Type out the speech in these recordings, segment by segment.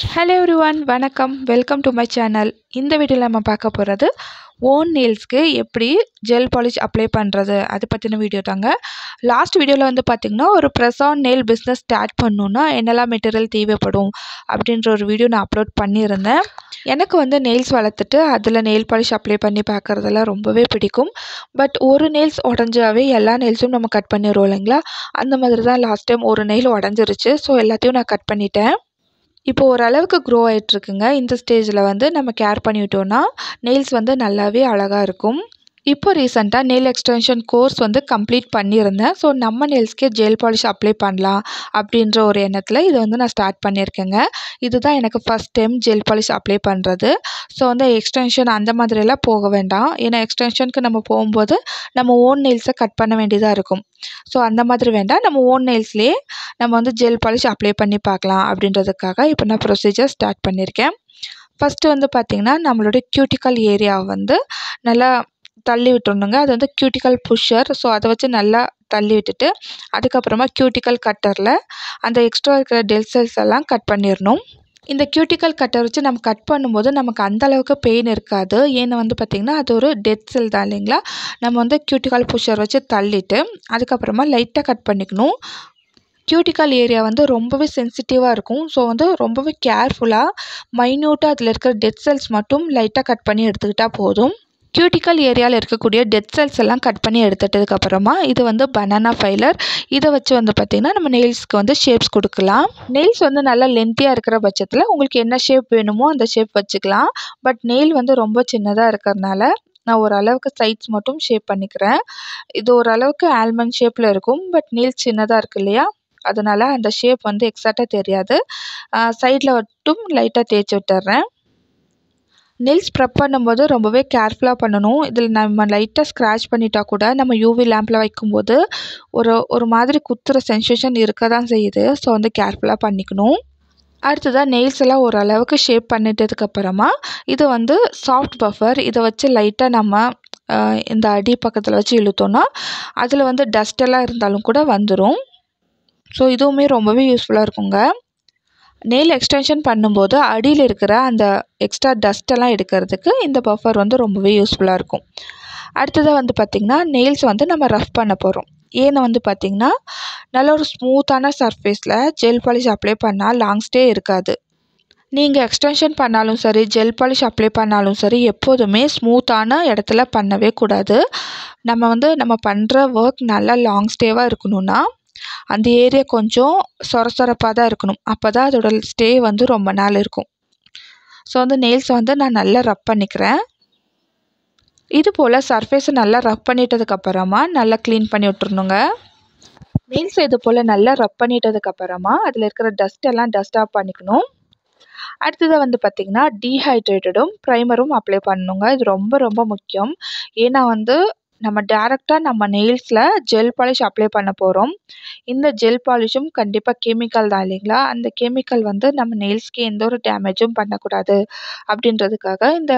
Hello everyone, வணக்கம். Welcome to my channel. இந்த வீடியோவில் நம்ம பார்க்க போகிறது ஓன் நெயில்ஸ்க்கு எப்படி ஜெல் பாலிஷ் அப்ளை பண்ணுறது அது பற்றின வீடியோ தாங்க. லாஸ்ட் வீடியோவில் வந்து பார்த்திங்கன்னா ஒரு press on nail business start பண்ணணுன்னா என்னெல்லாம் மெட்டீரியல் தேவைப்படும் அப்படின்ற ஒரு வீடியோ நான் அப்லோட் பண்ணியிருந்தேன். எனக்கு வந்து நெயில்ஸ் வளர்த்துட்டு அதில் நெயில் பாலிஷ் அப்ளை பண்ணி பார்க்குறதெல்லாம் ரொம்பவே பிடிக்கும். பட் ஒரு நெயில்ஸ் உடஞ்சாவே எல்லா நெயில்ஸும் நம்ம கட் பண்ணிடுவோம் இல்லைங்களா? அந்த மாதிரி தான் லாஸ்ட் டைம் ஒரு நெயில் உடஞ்சிருச்சு. ஸோ எல்லாத்தையும் நான் கட் பண்ணிட்டேன். இப்போ ஓரளவுக்கு க்ரோ ஆகிட்டுருக்குங்க. இந்த ஸ்டேஜில் வந்து நம்ம கேர் பண்ணிவிட்டோன்னா நெயில்ஸ் வந்து நல்லாவே அழகாக இருக்கும். இப்போ ரீசெண்டாக நெயில் எக்ஸ்டென்ஷன் கோர்ஸ் வந்து கம்ப்ளீட் பண்ணியிருந்தேன். ஸோ நம்ம நெயில்ஸ்க்கே ஜெல் பாலிஷ் அப்ளை பண்ணலாம் அப்படின்ற ஒரு எண்ணத்தில் இதை வந்து நான் ஸ்டார்ட் பண்ணியிருக்கேங்க. இதுதான் எனக்கு first time gel polish apply பண்ணுறது. ஸோ வந்து எக்ஸ்டென்ஷன் அந்த மாதிரியெல்லாம் போக வேண்டாம். ஏன்னா எக்ஸ்டென்ஷனுக்கு நம்ம போகும்போது நம்ம ஓன் நெயில்ஸை கட் பண்ண வேண்டியதாக இருக்கும். ஸோ அந்த மாதிரி வேண்டாம், நம்ம ஓன் நெயில்ஸ்லேயே நம்ம வந்து ஜெல் பாலிஷ் அப்ளை பண்ணி பார்க்கலாம் அப்படின்றதுக்காக இப்போ நான் ப்ரொசீஜர் ஸ்டார்ட் பண்ணியிருக்கேன். ஃபஸ்ட்டு வந்து பார்த்திங்கன்னா நம்மளுடைய க்யூட்டிக்கல் ஏரியாவை வந்து நல்லா தள்ளி விட்டுறணுங்க. அது வந்து க்யூட்டிக்கல் புஷ்ஷர். ஸோ அதை வச்சு நல்லா தள்ளி விட்டுட்டு அதுக்கப்புறமா க்யூட்டிக்கல் கட்டரில் அந்த எக்ஸ்ட்ரா இருக்கிற டெட் செல்ஸ் எல்லாம் கட் பண்ணிடணும். இந்த க்யூட்டிக்கல் கட்டர் வச்சு நம்ம கட் பண்ணும்போது நமக்கு அந்தளவுக்கு பெயின் இருக்காது. ஏன்னா வந்து பார்த்திங்கன்னா அது ஒரு டெட் செல் தான் இல்லைங்களா? நம்ம வந்து க்யூட்டிக்கல் புஷ்ஷர் வச்சு தள்ளிட்டு அதுக்கப்புறமா லைட்டாக கட் பண்ணிக்கணும். க்யூட்டிக்கல் ஏரியா வந்து ரொம்பவே சென்சிட்டிவாக இருக்கும். ஸோ வந்து ரொம்பவே கேர்ஃபுல்லாக மைன்யூட்டாக அதில் இருக்கிற டெட் செல்ஸ் மட்டும் லைட்டாக கட் பண்ணி எடுத்துக்கிட்டால் போதும். க்யூட்டிக்கல் ஏரியாவில் இருக்கக்கூடிய டெட் செல்ஸ் எல்லாம் கட் பண்ணி எடுத்துட்டதுக்கப்புறமா இது வந்து பனானா ஃபைலர். இதை வச்சு வந்து பார்த்திங்கன்னா நம்ம நெயில்ஸ்க்கு வந்து ஷேப்ஸ் கொடுக்கலாம். நெயில்ஸ் வந்து நல்லா லென்த்தியாக இருக்கிற பட்சத்தில் உங்களுக்கு என்ன ஷேப் வேணுமோ அந்த ஷேப் வச்சுக்கலாம். பட் நெயில் வந்து ரொம்ப சின்னதாக இருக்கிறதுனால நான் ஓரளவுக்கு சைட்ஸ் மட்டும் ஷேப் பண்ணிக்கிறேன். இது ஓரளவுக்கு ஆல்மண்ட் ஷேப்பில் இருக்கும். பட் நெயில் சின்னதாக இருக்குது இல்லையா? அதனால் அந்த ஷேப் வந்து எக்ஸாக்டாக தெரியாது. சைடில் மட்டும் லைட்டாக தேய்ச்சி விட்டுறேன். நெயில்ஸ் ப்ரெப் பண்ணும்போது ரொம்பவே கேர்ஃபுல்லாக பண்ணணும். இதில் நம்ம லைட்டாக ஸ்க்ராட்ச் பண்ணிட்டா கூட நம்ம யூவி லேம்பில் வைக்கும்போது ஒரு மாதிரி குத்துற சென்சேஷன் இருக்க தான் செய்யுது. ஸோ வந்து கேர்ஃபுல்லாக பண்ணிக்கணும். அடுத்ததாக நெயில்ஸ் எல்லாம் ஓரளவுக்கு ஷேப் பண்ணிட்டதுக்கப்புறமா இது வந்து சாஃப்ட் பஃபர். இதை வச்சு லைட்டாக நம்ம இந்த அடி பக்கத்தில் வச்சு இழுத்தோன்னா அதில் வந்து டஸ்ட்டெல்லாம் இருந்தாலும் கூட வந்துடும். ஸோ இதுவுமே ரொம்பவே யூஸ்ஃபுல்லாக இருக்குங்க. நெயில் எக்ஸ்டென்ஷன் பண்ணும்போது அடியில் இருக்கிற அந்த எக்ஸ்ட்ரா டஸ்ட்டெல்லாம் எடுக்கிறதுக்கு இந்த பஃபர் வந்து ரொம்பவே யூஸ்ஃபுல்லாக இருக்கும். அடுத்ததாக வந்து பார்த்திங்கன்னா நெயில்ஸ் வந்து நம்ம ரஃப் பண்ண போகிறோம். ஏன்னா வந்து பார்த்திங்கன்னா நல்ல ஒரு ஸ்மூத்தான சர்ஃபேஸில் ஜெல் பாலிஷ் அப்ளை பண்ணால் லாங் ஸ்டே இருக்காது. நீங்கள் எக்ஸ்டென்ஷன் பண்ணாலும் சரி ஜெல் பாலிஷ் அப்ளை பண்ணாலும் சரி எப்போதுமே ஸ்மூத்தான இடத்துல பண்ணவே கூடாது. நம்ம பண்ணுற ஒர்க் நல்லா லாங் ஸ்டேவாக இருக்கணும்னா அந்த ஏரியா கொஞ்சம் சொரசொரப்பாக தான் இருக்கணும். அப்போ தான் அதோட ஸ்டே வந்து ரொம்ப நாள் இருக்கும். ஸோ வந்து நெயில்ஸை வந்து நான் நல்லா ரப் பண்ணிக்கிறேன். இது போல் சர்ஃபேஸை நல்லா ரப் பண்ணிட்டதுக்கப்புறமா நல்லா க்ளீன் பண்ணி விட்டுறணுங்க. நெயில்ஸை இது போல் நல்லா ரப் பண்ணிட்டதுக்கப்புறமா அதில் இருக்கிற டஸ்ட்டெல்லாம் டஸ்ட் ஆஃப் பண்ணிக்கணும். அடுத்ததாக வந்து பார்த்திங்கன்னா டீஹைட்ரேட்டடும் ப்ரைமரும் அப்ளை பண்ணணுங்க. இது ரொம்ப ரொம்ப முக்கியம். ஏன்னா வந்து நம்ம டேரெக்டாக நம்ம நெயில்ஸில் ஜெல் பாலிஷ் அப்ளை பண்ண போகிறோம். இந்த ஜெல் பாலிஷும் கண்டிப்பாக கெமிக்கல் தான் இல்லைங்களா? அந்த கெமிக்கல் வந்து நம்ம நெயில்ஸ்க்கு எந்த ஒரு டேமேஜும் பண்ணக்கூடாது அப்படின்றதுக்காக இந்த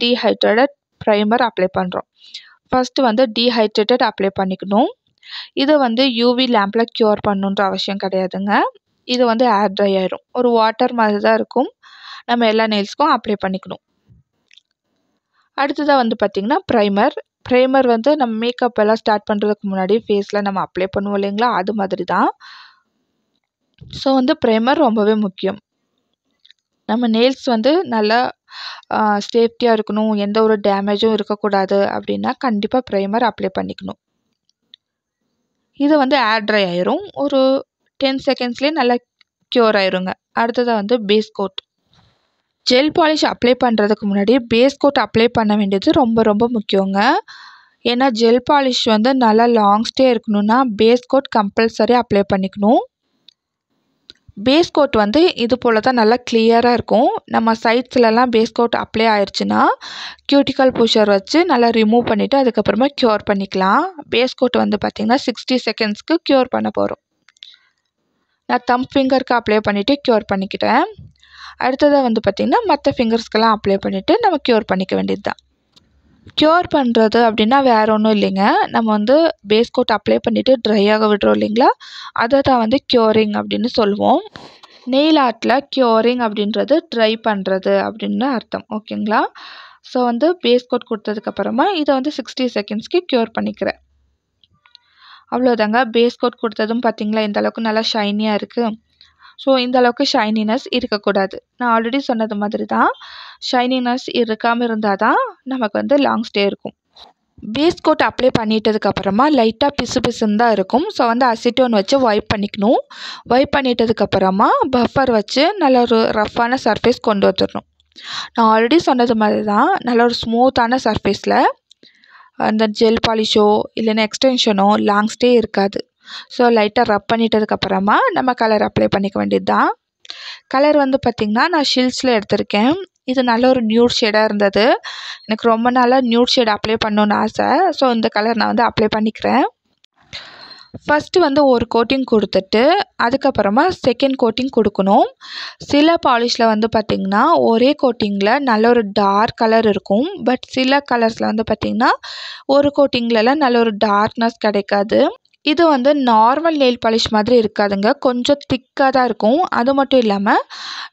டீஹைட்ரேட்டட் ப்ரைமர் அப்ளை பண்ணுறோம். ஃபஸ்ட்டு வந்து டீஹைட்ரேட்டட் அப்ளை பண்ணிக்கணும். இதை வந்து யூவி லேம்பில் க்யூர் பண்ணணுன்ற அவசியம் கிடையாதுங்க. இது வந்து ஏர் ட்ரை ஆயிடும். ஒரு வாட்டர் மாதிரி தான் இருக்கும். நம்ம எல்லா நெயில்ஸ்க்கும் அப்ளை பண்ணிக்கணும். அடுத்ததாக வந்து பார்த்திங்கன்னா ப்ரைமர் வந்து நம்ம மேக்கப் எல்லாம் ஸ்டார்ட் பண்ணுறதுக்கு முன்னாடி ஃபேஸில் நம்ம அப்ளை பண்ணுவோம் இல்லைங்களா? அது மாதிரி தான். ஸோ வந்து ப்ரைமர் ரொம்பவே முக்கியம். நம்ம நெயில்ஸ் வந்து நல்லா சேஃப்டியாக இருக்கணும், எந்த ஒரு டேமேஜும் இருக்கக்கூடாது அப்படின்னா கண்டிப்பாக ப்ரைமர் அப்ளை பண்ணிக்கணும். இது வந்து ஏர் ட்ரை ஆயிரும். ஒரு 10 செகண்ட்ஸ்லேயே நல்லா க்யூர் ஆயிருங்க. அடுத்ததாக வந்து base coat. Gel polish apply பண்ணுறதுக்கு முன்னாடி பேஸ் கோட் அப்ளை பண்ண வேண்டியது ரொம்ப ரொம்ப முக்கியங்க. ஏன்னா ஜெல் பாலிஷ் வந்து நல்லா லாங் ஸ்டே இருக்கணும்னா பேஸ் கோட் கம்பல்சரி அப்ளை பண்ணிக்கணும். பேஸ் கோட் வந்து இது போல் தான் நல்லா கிளியராக இருக்கும். நம்ம சைட்ஸ்லலாம் பேஸ் கோட் அப்ளை ஆயிடுச்சுன்னா க்யூட்டிக்கல் புஷர் வச்சு நல்லா ரிமூவ் பண்ணிவிட்டு அதுக்கப்புறமா க்யூர் பண்ணிக்கலாம். பேஸ் கோட் வந்து பார்த்திங்கன்னா 60 செகண்ட்ஸ்க்கு க்யூர் பண்ண போகிறோம். நான் தம் ஃபிங்கருக்கு அப்ளை பண்ணிவிட்டு க்யூர் பண்ணிக்கிட்டேன். அடுத்ததாக வந்து பார்த்திங்கன்னா மற்ற ஃபிங்கர்ஸ்க்கெல்லாம் அப்ளை பண்ணிவிட்டு நம்ம க்யூர் பண்ணிக்க வேண்டியது தான். க்யூர் பண்ணுறது அப்படின்னா வேறு ஒன்றும் இல்லைங்க. நம்ம வந்து பேஸ் கோட் அப்ளை பண்ணிவிட்டு ட்ரை ஆக விடுறோம் இல்லைங்களா? அதை தான் வந்து க்யூரிங் அப்படின்னு சொல்லுவோம். நெயில் ஆர்ட்டில் க்யூரிங் அப்படின்றது ட்ரை பண்ணுறது அப்படின்னு அர்த்தம். ஓகேங்களா? ஸோ வந்து பேஸ் கோட் கொடுத்ததுக்கப்புறமா இதை வந்து 60 செகண்ட்ஸ்க்கு க்யூர் பண்ணிக்கிறேன். அவ்வளோதாங்க. பேஸ் கோட் கொடுத்ததும் பார்த்தீங்களா இந்த அளவுக்கு நல்லா ஷைனியாக இருக்குது. ஸோ இந்த அளவுக்கு ஷைனினஸ் இருக்கக்கூடாது. நான் ஆல்ரெடி சொன்னது மாதிரி தான், ஷைனினஸ் இருக்காமல் இருந்தால் தான் நமக்கு வந்து லாங் ஸ்டே இருக்கும். பேஸ் கோட் அப்ளை பண்ணிட்டதுக்கப்புறமா லைட்டாக பிசு பிசுன்னு தான் இருக்கும். ஸோ வந்து அசிட்டோன் வச்சு வைப் பண்ணிக்கணும். வைப் பண்ணிட்டதுக்கப்புறமா பஃபர் வச்சு நல்ல ஒரு ரஃப்பான சர்ஃபேஸ் கொண்டு வந்துடணும். நான் ஆல்ரெடி சொன்னது மாதிரி தான், நல்ல ஒரு ஸ்மூத்தான சர்ஃபேஸில் அந்த ஜெல் பாலிஷோ இல்லைன்னா எக்ஸ்டென்ஷனோ லாங் ஸ்டே இருக்காது. ஸோ லைட்டாக ரப் பண்ணிட்டதுக்கப்புறமா நம்ம கலர் அப்ளை பண்ணிக்க வேண்டியது தான். கலர் வந்து பார்த்திங்கன்னா நான் ஷில்ஸில் எடுத்திருக்கேன். இது நல்ல ஒரு நியூட் ஷேடாக இருந்தது. எனக்கு ரொம்ப நாளாக நியூட் ஷேட் அப்ளை பண்ணணுன்னு ஆசை. ஸோ இந்த கலர் நான் வந்து அப்ளை பண்ணிக்கிறேன். ஃபஸ்ட்டு வந்து ஒரு கோட்டிங் கொடுத்துட்டு அதுக்கப்புறமா செகண்ட் கோட்டிங் கொடுக்கணும். சில பாலிஷில் வந்து பார்த்திங்கன்னா ஒரே கோட்டிங்கில் நல்ல ஒரு டார்க் கலர் இருக்கும். பட் சில கலர்ஸில் வந்து பார்த்திங்கன்னா ஒரு கோட்டிங்லலாம் நல்ல ஒரு டார்க்னஸ் கிடைக்காது. இது வந்து நார்மல் நெயில் பாலிஷ் மாதிரி இருக்காதுங்க. கொஞ்சம் திக்காக தான் இருக்கும். அது மட்டும் இல்லாமல்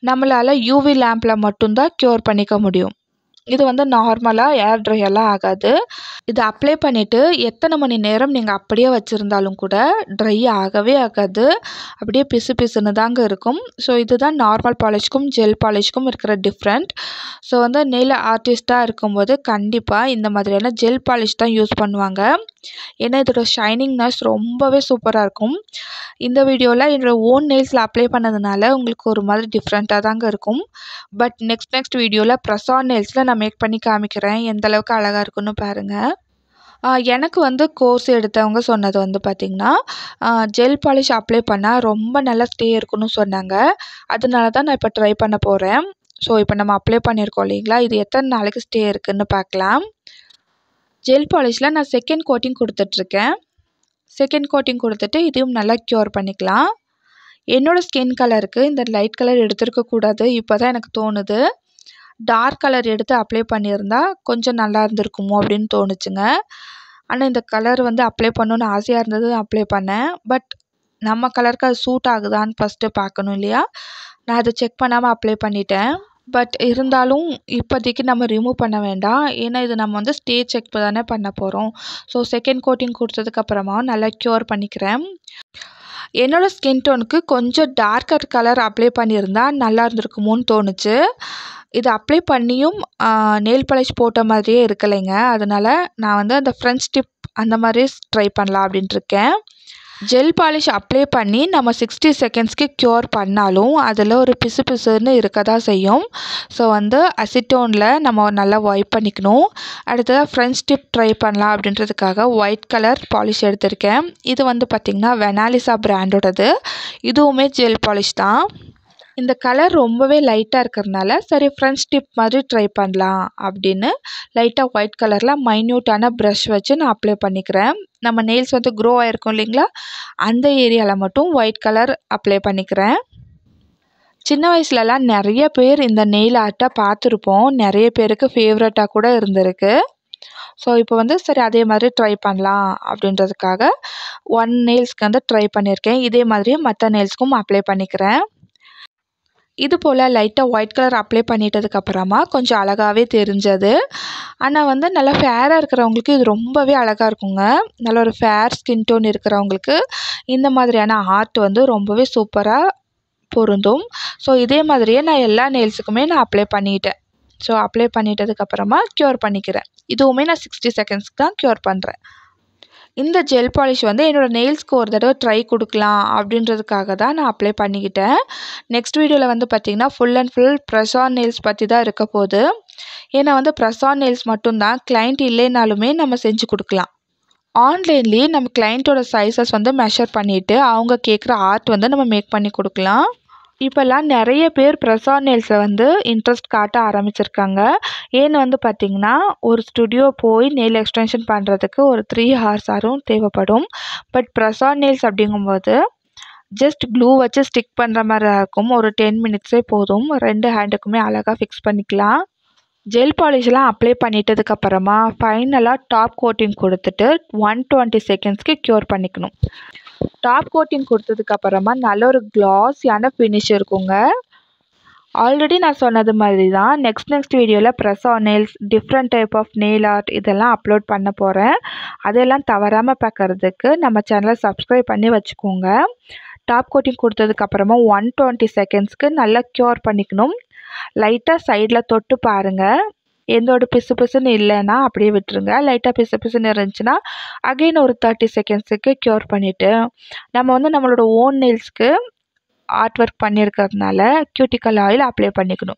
நம்மளால் யூவி லேம்பில் மட்டும்தான் க்யூர் பண்ணிக்க முடியும். இது வந்து நார்மலாக ஏர் ட்ரையெல்லாம் ஆகாது. இது அப்ளை பண்ணிவிட்டு எத்தனை மணி நேரம் நீங்கள் அப்படியே வச்சுருந்தாலும் கூட ட்ரை ஆகவே ஆகாது. அப்படியே பிசு பிசுன்னு தாங்க இருக்கும். ஸோ இதுதான் நார்மல் பாலிஷ்க்கும் ஜெல் பாலிஷ்க்கும் இருக்கிற டிஃப்ரெண்ட். ஸோ வந்து நெயில் ஆர்டிஸ்ட்டாக இருக்கும்போது கண்டிப்பாக இந்த மாதிரியான ஜெல் பாலிஷ் தான் யூஸ் பண்ணுவாங்க. ஏன்னா இதோட ஷைனிங்னஸ் ரொம்பவே சூப்பராக இருக்கும். இந்த வீடியோவில் என்னோடய ஓன் நெயில்ஸில் அப்ளை பண்ணதுனால உங்களுக்கு ஒரு மாதிரி டிஃப்ரெண்ட்டாக தாங்க இருக்கும். பட் நெக்ஸ்ட் வீடியோவில் ப்ரெஸ் ஆன் நெயில்ஸில் நான் மேக் பண்ணி காமிக்கிறேன். எந்த அளவுக்கு அழகாக இருக்குன்னு பாருங்கள். எனக்கு வந்து கோர்ஸ் எடுத்தவங்க சொன்னது வந்து பார்த்திங்கன்னா ஜெல் பாலிஷ் அப்ளை பண்ணால் ரொம்ப நல்லா ஸ்டே இருக்குன்னு சொன்னாங்க. அதனால தான் நான் இப்போ ட்ரை பண்ண போகிறேன். ஸோ இப்போ நம்ம அப்ளை பண்ணியிருக்கோம் இல்லைங்களா, இது எத்தனை நாளைக்கு ஸ்டே இருக்குதுன்னு பார்க்கலாம். ஜெல் பாலிஷில் நான் செகண்ட் கோட்டிங் கொடுத்துட்ருக்கேன். செகண்ட் கோட்டிங் கொடுத்துட்டு இதையும் நல்லா க்யூர் பண்ணிக்கலாம். என்னோடய ஸ்கின் கலருக்கு இந்த லைட் கலர் எடுத்துருக்கக்கூடாது. இப்போ தான் எனக்கு தோணுது. டார்க் கலர் எடுத்து அப்ளை பண்ணியிருந்தா கொஞ்சம் நல்லா இருந்திருக்குமோ அப்படின்னு தோணுச்சுங்க. ஆனால் இந்த கலர் வந்து அப்ளை பண்ணணுன்னு ஆசையாக இருந்தது, அப்ளை பண்ணேன். பட் நம்ம கலருக்கு அது சூட் ஆகுதான்னு ஃபஸ்ட்டு பார்க்கணும் இல்லையா. நான் அதை செக் பண்ணாமல் அப்ளை பண்ணிட்டேன். பட் இருந்தாலும் இப்போதைக்கு நம்ம ரிமூவ் பண்ண வேண்டாம். ஏன்னா இது நம்ம வந்து ஸ்டே செக் தானே பண்ண போகிறோம். ஸோ செகண்ட் கோட்டிங் கொடுத்ததுக்கப்புறமா நல்லா க்யூர் பண்ணிக்கிறேன். என்னோடய ஸ்கின் டோனுக்கு கொஞ்சம் டார்க்கர் கலர் அப்ளை பண்ணியிருந்தா நல்லா இருந்திருக்குமோன்னு தோணுச்சு. இது அப்ளை பண்ணியும் நெயில் பாலிஷ் போட்ட மாதிரியே இருக்கலைங்க. அதனால் நான் வந்து அந்த ஃப்ரெஞ்ச் டிப் அந்த மாதிரி ட்ரை பண்ணலாம் அப்படின்ட்டு இருக்கேன். ஜெல் பாலிஷ் அப்ளை பண்ணி நம்ம 60 செகண்ட்ஸ்க்கு க்யூர் பண்ணாலும் அதில் ஒரு பிசு பிசுன்னு இருக்க தான் செய்யும். ஸோ வந்து அசிட்டோனில் நம்ம நல்லா வைப் பண்ணிக்கணும். அடுத்ததாக ஃப்ரெஞ்ச் டிப் ட்ரை பண்ணலாம் அப்படின்றதுக்காக ஒயிட் கலர் பாலிஷ் எடுத்திருக்கேன். இது வந்து பார்த்திங்கன்னா வெனாலிசா பிராண்டோடது. இதுவுமே ஜெல் பாலிஷ் தான். இந்த கலர் ரொம்பவே லைட்டாக இருக்கிறதுனால சரி ஃப்ரெஞ்ச் டிப் மாதிரி ட்ரை பண்ணலாம் அப்படின்னு லைட்டாக ஒயிட் கலரில் மைன்யூட்டான ப்ரஷ் வச்சு நான் அப்ளை பண்ணிக்கிறேன். நம்ம நெயில்ஸ் வந்து க்ரோ ஆகிருக்கும் இல்லைங்களா, அந்த ஏரியாவில் மட்டும் ஒயிட் கலர் அப்ளை பண்ணிக்கிறேன். சின்ன வயசுலலாம் நிறைய பேர் இந்த நெயில் ஆர்ட்டை பார்த்துருப்போம். நிறைய பேருக்கு ஃபேவரட்டாக கூட இருந்திருக்கு. ஸோ இப்போ வந்து சரி அதே மாதிரி ட்ரை பண்ணலாம் அப்படின்றதுக்காக ஒன் நெயில்ஸ்க்கு வந்து ட்ரை பண்ணியிருக்கேன். இதே மாதிரி மற்ற நெயில்ஸ்க்கும் அப்ளை பண்ணிக்கிறேன். இது போல் லைட்டாக ஒயிட் கலர் அப்ளை பண்ணிட்டதுக்கப்புறமா கொஞ்சம் அழகாகவே தெரிஞ்சது. ஆனால் வந்து நல்லா ஃபேராக இருக்கிறவங்களுக்கு இது ரொம்பவே அழகாக இருக்குங்க. நல்ல ஒரு ஃபேர் ஸ்கின் டோன் இருக்கிறவங்களுக்கு இந்த மாதிரியான ஆர்ட் வந்து ரொம்பவே சூப்பராக பொருந்தும். ஸோ இதே மாதிரியே நான் எல்லா நெயில்ஸுக்குமே நான் அப்ளை பண்ணிட்டேன். ஸோ அப்ளை பண்ணிட்டதுக்கப்புறமா க்யூர் பண்ணிக்கிறேன். இதுவுமே நான் 60 செகண்ட்ஸ்க்கு தான் க்யூர் பண்ணுறேன். இந்த ஜெல் பாலிஷ் வந்து என்னோடய நெயில்ஸ்க்கு ஒரு தடவை ட்ரை கொடுக்கலாம் அப்படின்றதுக்காக தான் நான் அப்ளை பண்ணிக்கிட்டேன். நெக்ஸ்ட் வீடியோவில் வந்து பார்த்திங்கன்னா full and full press on nails பற்றி தான் இருக்க போகுது. ஏன்னா வந்து ப்ரெஸ் ஆன் நெயில்ஸ் மட்டும்தான் கிளைண்ட் இல்லைனாலுமே நம்ம செஞ்சு கொடுக்கலாம். ஆன்லைன்லேயே நம்ம கிளைண்ட்டோட சைஸஸ் வந்து மெஷர் பண்ணிவிட்டு அவங்க கேட்குற ஆர்ட் வந்து நம்ம மேக் பண்ணி கொடுக்கலாம். இப்போல்லாம் நிறைய பேர் ப்ரெஸ் ஆன் நெயில்ஸில் வந்து இன்ட்ரெஸ்ட் காட்ட ஆரம்பிச்சிருக்காங்க. ஏன்னு வந்து பார்த்திங்கன்னா ஒரு ஸ்டுடியோ போய் நெயில் எக்ஸ்டென்ஷன் பண்ணுறதுக்கு ஒரு 3 hours ஆரும் தேவைப்படும். பட் ப்ரெஸ் ஆன் நெயில்ஸ் அப்படிங்கும்போது ஜஸ்ட் க்ளூ வச்சு ஸ்டிக் பண்ணுற மாதிரி இருக்கும். ஒரு 10 minutesே போதும். 2 ஹேண்டுக்குமே அழகாக ஃபிக்ஸ் பண்ணிக்கலாம். ஜெல் பாலிஷ்லாம் அப்ளை பண்ணிட்டதுக்கப்புறமா ஃபைனலாக டாப் கோட்டிங் கொடுத்துட்டு 120 செகண்ட்ஸ்க்கு க்யூர் பண்ணிக்கணும். டாப் கோட்டிங் கொடுத்ததுக்கப்புறமா நல்ல ஒரு க்ளாஸியான ஃபினிஷ் இருக்குங்க. ஆல்ரெடி நான் சொன்னது மாதிரி தான் நெக்ஸ்ட் வீடியோவில் press on nails, different type of nail art இதெல்லாம் அப்லோட் பண்ண போகிறேன். அதெல்லாம் தவறாமல் பார்க்குறதுக்கு நம்ம சேனலை சப்ஸ்கிரைப் பண்ணி வச்சுக்கோங்க. டாப் கோட்டிங் கொடுத்ததுக்கப்புறமா 120 செகண்ட்ஸ்க்கு நல்லா க்யூர் பண்ணிக்கணும். லைட்டாக சைடில் தொட்டு பாருங்கள். எந்தோட பிசு பிசுன்னு இல்லைன்னா அப்படியே விட்டுருங்க. லைட்டாக பிசு பிசுன்னு இருந்துச்சுன்னா அகெயின் ஒரு 30 செகண்ட்ஸுக்கு க்யூர் பண்ணிவிட்டு நம்ம நம்மளோட ஓன் நெயில்ஸ்க்கு ஆர்ட் ஒர்க் பண்ணியிருக்கிறதுனால கியூட்டிக்கல் ஆயில் அப்ளை பண்ணிக்கணும்.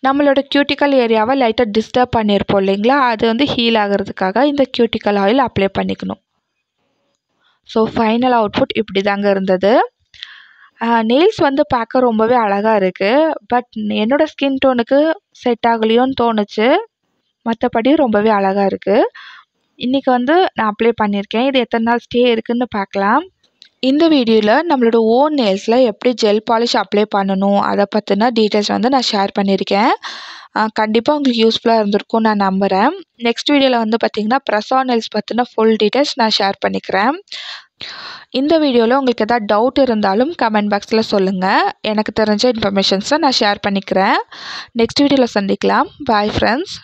நம்மளோட கியூட்டிக்கல் ஏரியாவை லைட்டாக டிஸ்டர்ப் பண்ணியிருப்போம் இல்லைங்களா, அது ஹீல் ஆகிறதுக்காக இந்த கியூட்டிக்கல் ஆயில் அப்ளை பண்ணிக்கணும். ஸோ ஃபைனல் அவுட்புட் இப்படி தாங்க இருந்தது. நெயில்ஸ் பார்க்க ரொம்பவே அழகாக இருக்குது. பட் என்னோடய ஸ்கின் டோனுக்கு செட் ஆகலையோன்னு தோணுச்சு. மற்றபடி ரொம்பவே அழகாக இருக்குது. இன்றைக்கி நான் அப்ளை பண்ணியிருக்கேன். இது எத்தனை நாள் ஸ்டே இருக்குதுன்னு பார்க்கலாம். இந்த வீடியோவில் நம்மளோட ஓன் நெயில்ஸில் எப்படி ஜெல் பாலிஷ் அப்ளை பண்ணணும் அதை பற்றின டீட்டெயில்ஸ் நான் ஷேர் பண்ணியிருக்கேன். கண்டிப்பாக உங்களுக்கு யூஸ்ஃபுல்லாக இருந்திருக்கும் நான் நம்புகிறேன். நெக்ஸ்ட் வீடியோவில் பார்த்திங்கன்னா ப்ரெஸ் ஆன் நெயில்ஸ் பற்றின ஃபுல் டீட்டெயில்ஸ் நான் ஷேர் பண்ணிக்கிறேன். இந்த வீடியோவில் உங்களுக்கு எதாவது டவுட் இருந்தாலும் கமெண்ட் பாக்ஸில் சொல்லுங்கள். எனக்கு தெரிஞ்ச இன்ஃபர்மேஷன்ஸை நான் ஷேர் பண்ணிக்கிறேன். நெக்ஸ்ட் வீடியோவில் சந்திக்கலாம். Bye friends.